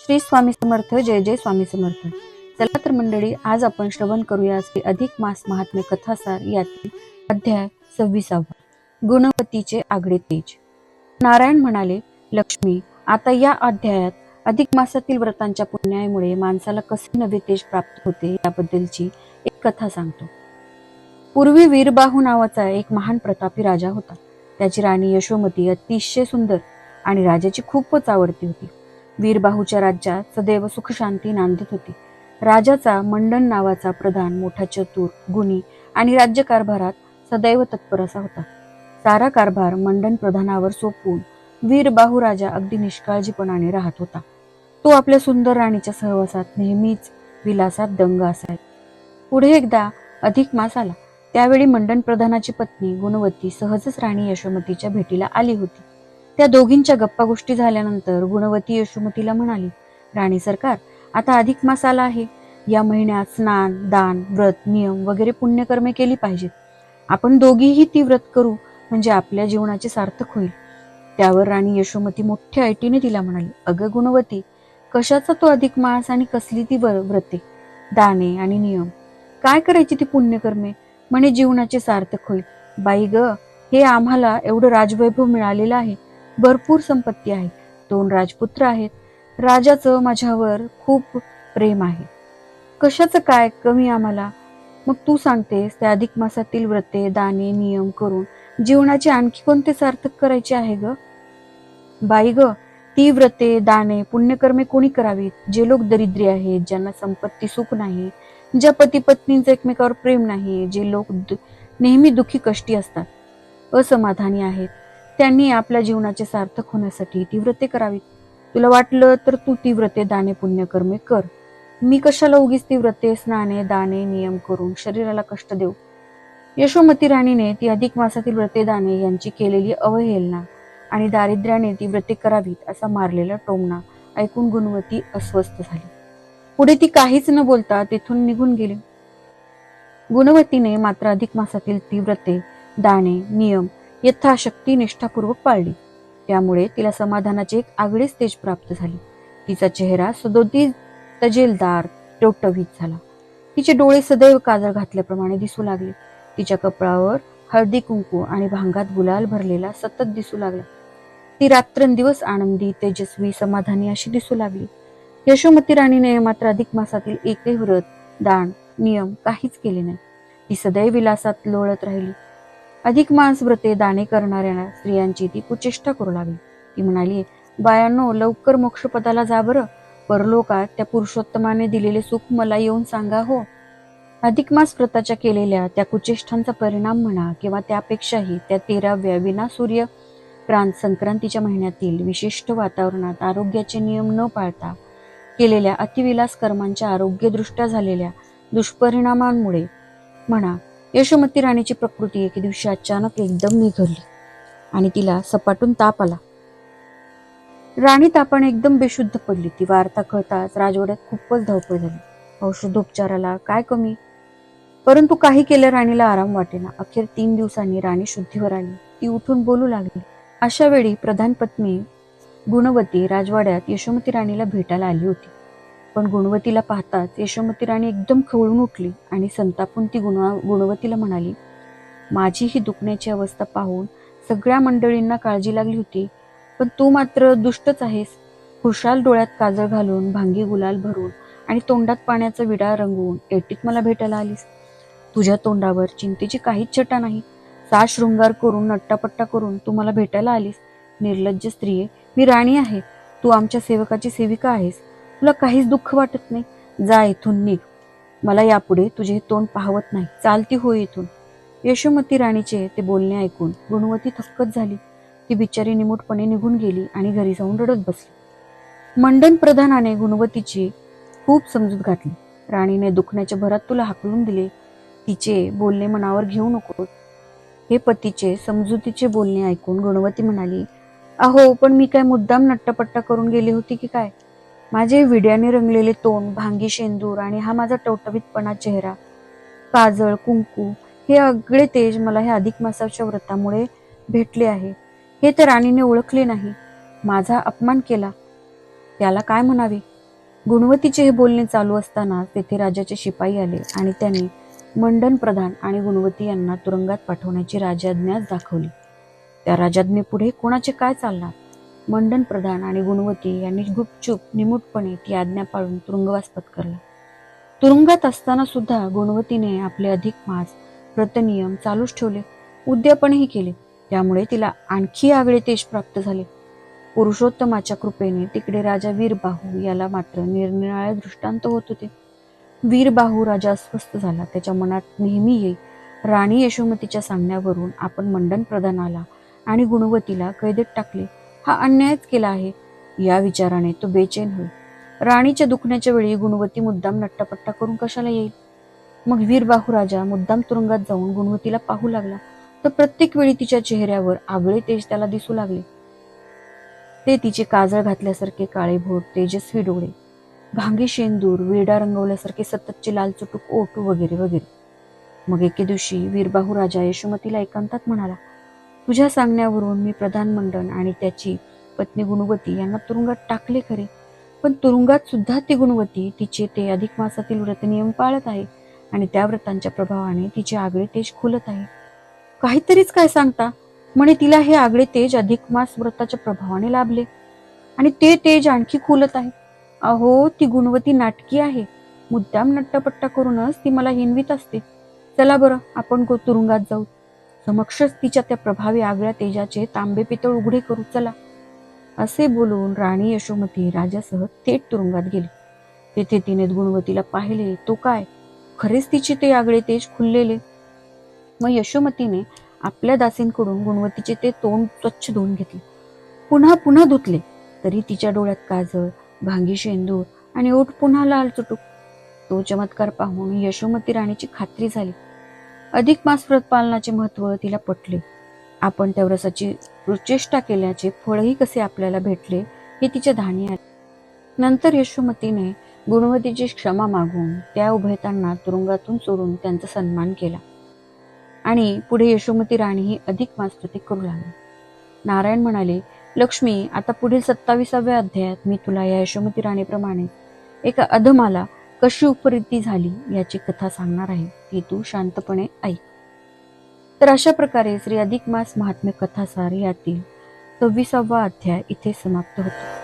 श्री स्वामी समर्थ. जय जय स्वामी समर्थ. चला तर मंडळी, आज आपण श्रवण करूया श्री अधिक मास महात्म्य कथासार यातील अध्याय 26. गुणवतीचे आगळे तेज. नारायण म्हणाले, लक्ष्मी, आता या अध्यायात अधिक मासातील व्रतांच्या पुण्यामुळे माणसाला कसे नवे तेज प्राप्त होते याबद्दलची एक कथा सांगतो. पूर्वी वीरबाहू नावाचा एक महान प्रतापी राजा होता. त्याची राणी यशोमती अतिशय सुंदर आणि राजाची खूपच आवडती होती. वीरबाहूच्या राज्यात सदैव सुखशांती नांदत होती. राजाचा मंडन नावाचा प्रधान मोठा चतुर, गुणी आणि राज्यकारभारात सदैव तत्पर असा होता. सारा कारभार मंडन प्रधानावर सोपवून वीरबाहू राजा अगदी निष्काळजीपणाने राहत होता. तो आपल्या सुंदर राणीच्या सहवासात नेहमीच विलासात दंग असायचा. पुढे एकदा अधिक मास आला. त्यावेळी मंडन प्रधानाची पत्नी गुणवती सहजच राणी यशोमतीच्या भेटीला आली होती. त्या दोघींच्या गप्पा गोष्टी झाल्यानंतर गुणवती यशोमतीला म्हणाली, राणी सरकार, आता अधिक मास आला आहे. या महिन्यात स्नान, दान, व्रत, नियम वगैरे पुण्यकर्मे केली पाहिजेत. आपण दोघीही ती व्रत करू म्हणजे आपल्या जीवनाचे सार्थक होईल. त्यावर राणी यशोमती मोठ्या ऐटीने तिला म्हणाली, अगं गुणवती, कशाचा तो अधिक मास आणि कसली ती व्रते, दाने आणि नियम? काय करायची ती पुण्यकर्मे म्हणे जीवनाचे सार्थक होईल? बाई ग, हे आम्हाला एवढं राजवैभव मिळालेलं आहे, भरपूर संपत्ती आहे, 2 राजपुत्र आहेत, राजाचं माझ्यावर खूप प्रेम आहे, कशाचं काय कमी आम्हाला? मग तू सांगतेस त्या अधिक मासातील व्रते, दाने, नियम करून जीवनाचे आणखी कोणते सार्थक करायचे आहे ग? बाई ग, ती व्रते, दाने, पुण्यकर्मे कोणी करावीत? जे लोक दरिद्री आहेत, ज्यांना संपत्ती सुख नाही, ज्या पती पत्नींचं एकमेकावर प्रेम नाही, जे लोक नेहमी दुखी कष्टी असतात, असमाधानी आहेत, त्यांनी आपल्या जीवनाचे सार्थक होण्यासाठी ती व्रते करावीत. तुला वाटलं तर तू ती व्रते, दाने, पुण्यकर्मे कर. मी कशाला उगीच ती व्रते, स्नाने, दाने, नियम करून शरीराला कष्ट देऊ? यशोमती राणीने ती अधिक मासातील व्रते, दाने यांची केलेली अवहेलना आणि दारिद्र्याने ती व्रते करावीत असा मारलेला टोमणा ऐकून गुणवती अस्वस्थ झाली. पुढे ती काहीच न बोलता तेथून निघून गेली. गुणवतीने मात्र अधिक मासातील ती व्रते, दाने, नियम यथाशक्ती निष्ठापूर्वक पाळली. त्यामुळे तिला समाधानाचे एक आगळेच तेज प्राप्त झाले. तिचा चेहरा सदोदित तजेलदार, टवटवीत झाला. तिचे डोळे सदैव काजळ घातल्याप्रमाणे दिसू लागले. तिच्या कपाळावर हळदी कुंकू आणि भांगात गुलाल भरलेला सतत दिसू लागला. ती रात्रंदिवस आनंदी, तेजस्वी, समाधानी अशी दिसू लागली. यशोमती राणीने मात्र अधिक मासातील एकही व्रत, दान, नियम काहीच केले नाही. ती सदैव विलासात लोळत राहिली. अधिक मास व्रते, दाने करणाऱ्या स्त्रियांची ती कुचेष्टा करू लागली. ती म्हणाली, बायांनो, लवकर मोक्षपदाला जा बरं. परलोकात त्या पुरुषोत्तमाने दिलेले सुख मला येऊन सांगा हो. अधिक मास व्रताच्या केलेल्या त्या कुचेष्टांचा परिणाम म्हणा किंवा त्यापेक्षाही त्या 13व्या विना सूर्यक्रांत संक्रांतीच्या महिन्यातील विशिष्ट वातावरणात आरोग्याचे नियम न पाळता केलेल्या अतिविलास कर्मांच्या आरोग्यदृष्ट्या झालेल्या दुष्परिणामांमुळे म्हणा, यशोमती राणीची प्रकृती एके दिवशी अचानक एकदम बिघडली आणि तिला सपाटून ताप आला. राणी तापाने एकदम बेशुद्ध पडली. ती वार्ता कळताच राजवाड्यात खूपच धावपळ झाली. औषधोपचाराला काय कमी, परंतु काही केल्या राणीला आराम वाटेना. अखेर 3 दिवसांनी राणी शुद्धीवर आली. ती उठून बोलू लागली. अशा वेळी प्रधान पत्नी गुणवती राजवाड्यात यशोमती राणीला भेटायला आली होती. पण गुणवतीला पाहताच यशोमती राणी एकदम खवळून उठली आणि संतापून ती गुणवतीला म्हणाली, माझी ही दुखण्याची अवस्था पाहून सगळ्या मंडळींना काळजी लागली होती, पण तू मात्र दुष्टच आहेस. खुशाल डोळ्यात काजळ घालून, भांगी गुलाल भरून आणि तोंडात पाण्याचा विडा रंगवून एटीत मला भेटायला आलीस. तुझ्या तोंडावर चिंतेची काहीच छटा नाही. साज शृंगार करून, नट्टापट्टा करून तू मला भेटायला आलीस. निर्लज्ज स्त्रिये, मी राणी आहे, तू आमच्या सेवकाची सेविका आहेस. तुला काहीच दुःख वाटत नाही. जा इथून, निघ. मला यापुढे तुझे तोंड पाहवत नाही. चालती हो इथून. यशोमती राणीचे ते बोलणे ऐकून गुणवती थक्कच झाली. ती बिचारी निमूटपणे निघून गेली आणि घरी जाऊन रडत बसली. मंडन प्रधानाने गुणवतीची खूप समजूत घातली. राणीने दुखण्याच्या भरात तुला हाकलून दिले. तिचे बोलणे मनावर घेऊ नको. हे पतीचे समजुतीचे बोलणे ऐकून गुणवती म्हणाली, अहो, पण मी काय मुद्दाम नट्टापट्टा करून गेली होती की काय? माझे विड्याने रंगलेले तोंड, भांगी शेंदूर आणि हा माझा टवटवीतपणा चेहरा, काजळ, कुंकू हे आगळे तेज मला ह्या अधिक मासाच्या व्रतामुळे भेटले आहे. हे तर राणीने ओळखले नाही. माझा अपमान केला, त्याला काय म्हणावे? गुणवतीचे हे बोलणे चालू असताना तेथे राजाचे शिपाई आले आणि त्यांनी मंडन प्रधान आणि गुणवती यांना तुरुंगात पाठवण्याची राजाज्ञाच दाखवली. त्या राजाज्ञेपुढे कोणाचे काय चालणार? मंडन प्रधान आणि गुणवती यांनी गुपचूप निमूटपणे ती आज्ञा पाळून तुरुंगवास पत्करला. तुरुंगात असताना सुद्धा गुणवतीने आपले अधिक मास व्रतनियम चालूच ठेवले, उद्यापनही केले. त्यामुळे तिला आणखी आगळे तेज प्राप्त झाले. पुरुषोत्तमाच्या कृपेने तिकडे राजा वीरबाहू याला मात्र निरनिराळे दृष्टांत होत होते. वीरबाहू राजा अस्वस्थ झाला. त्याच्या मनात नेहमी येई राणी यशोमतीच्या सांगण्यावरून आपण मंडन प्रधानाला आणि गुणवतीला कैदेत टाकले, हा अन्यायच केला आहे. या विचाराने तो बेचैन होईल. राणीच्या दुखण्याच्या वेळी गुणवती मुद्दाम नट्टापट्टा करून कशाला येईल? मग वीरबाहू राजा मुद्दाम तुरुंगात जाऊन गुणवतीला पाहू लागला, तर प्रत्येक वेळी तिच्या चेहऱ्यावर आगळे तेज त्याला दिसू लागले. ते तिचे काजळ घातल्यासारखे काळेभोर तेजस्वी डोळे, भांगी शेंदूर, विडा रंगवल्यासारखे सततचे लाल चुटूक ओठ वगैरे वगैरे. मग एके दिवशी वीरबाहू राजा यशोमतीला एकांतात म्हणाला, तुझ्या सांगण्यावरून मी प्रधान मंडन आणि त्याची पत्नी गुणवती यांना तुरुंगात टाकले खरे, पण तुरुंगात सुद्धा ती गुणवती तिचे ते अधिक मासातील व्रतनियम पाळत आहे आणि त्या व्रतांच्या प्रभावाने तिचे आगळे तेज खुलत आहे. काहीतरीच काय सांगता? म्हणे तिला हे आगळे तेज अधिक मास व्रताच्या प्रभावाने लाभले आणि ते तेज आणखी खुलत आहे. अहो, ती गुणवती नाटकी आहे. मुद्दाम नट्टापट्टा करूनच ती मला हिनवीत असते. चला बरं, आपण तुरुंगात जाऊ. समक्षच तिच्या त्या प्रभावी आगळ्या तेजाचे तांबे पितळ उघडे करू, चला. असे बोलून राणी यशोमती राजासह थेट तुरुंगात गेली. तेथे तिने गुणवतीला पाहिले, तो काय, खरेच तिचे ते आगळे तेज खुललेले. मग यशोमतीने आपल्या दासींकडून गुणवतीचे ते तोंड स्वच्छ धुवून घेतले. पुन्हा पुन्हा धुतले, तरी तिच्या डोळ्यात काजळ, भांगी शेंदूर आणि ओठ पुन्हा लाल चुटूक. तो चमत्कार पाहून यशोमती राणीची खात्री झाली. अधिक मास व्रत पालनाचे महत्व तिला पटले. आपण त्या व्रताची प्रचेष्टा केल्याचे फळही कसे आपल्याला भेटले हे तिच्या ध्यानी आले. नंतर यशोमतीने गुणवतीची क्षमा मागून त्या उभयतांना तुरुंगातून सोडून त्यांचा सन्मान केला आणि पुढे यशोमती राणी ही अधिक मास व्रते करू लागली. नारायण म्हणाले, लक्ष्मी, आता पुढील 27व्या अध्यायात मी तुला या यशोमती राणीप्रमाणे एका अधमाला कशी उपरीती झाली याची कथा सांगणार आहे, ती तू शांतपणे ऐक. तर अशा प्रकारे श्री अधिक मास महात्म्य कथासार यातील 26वा अध्याय इथे समाप्त होतो.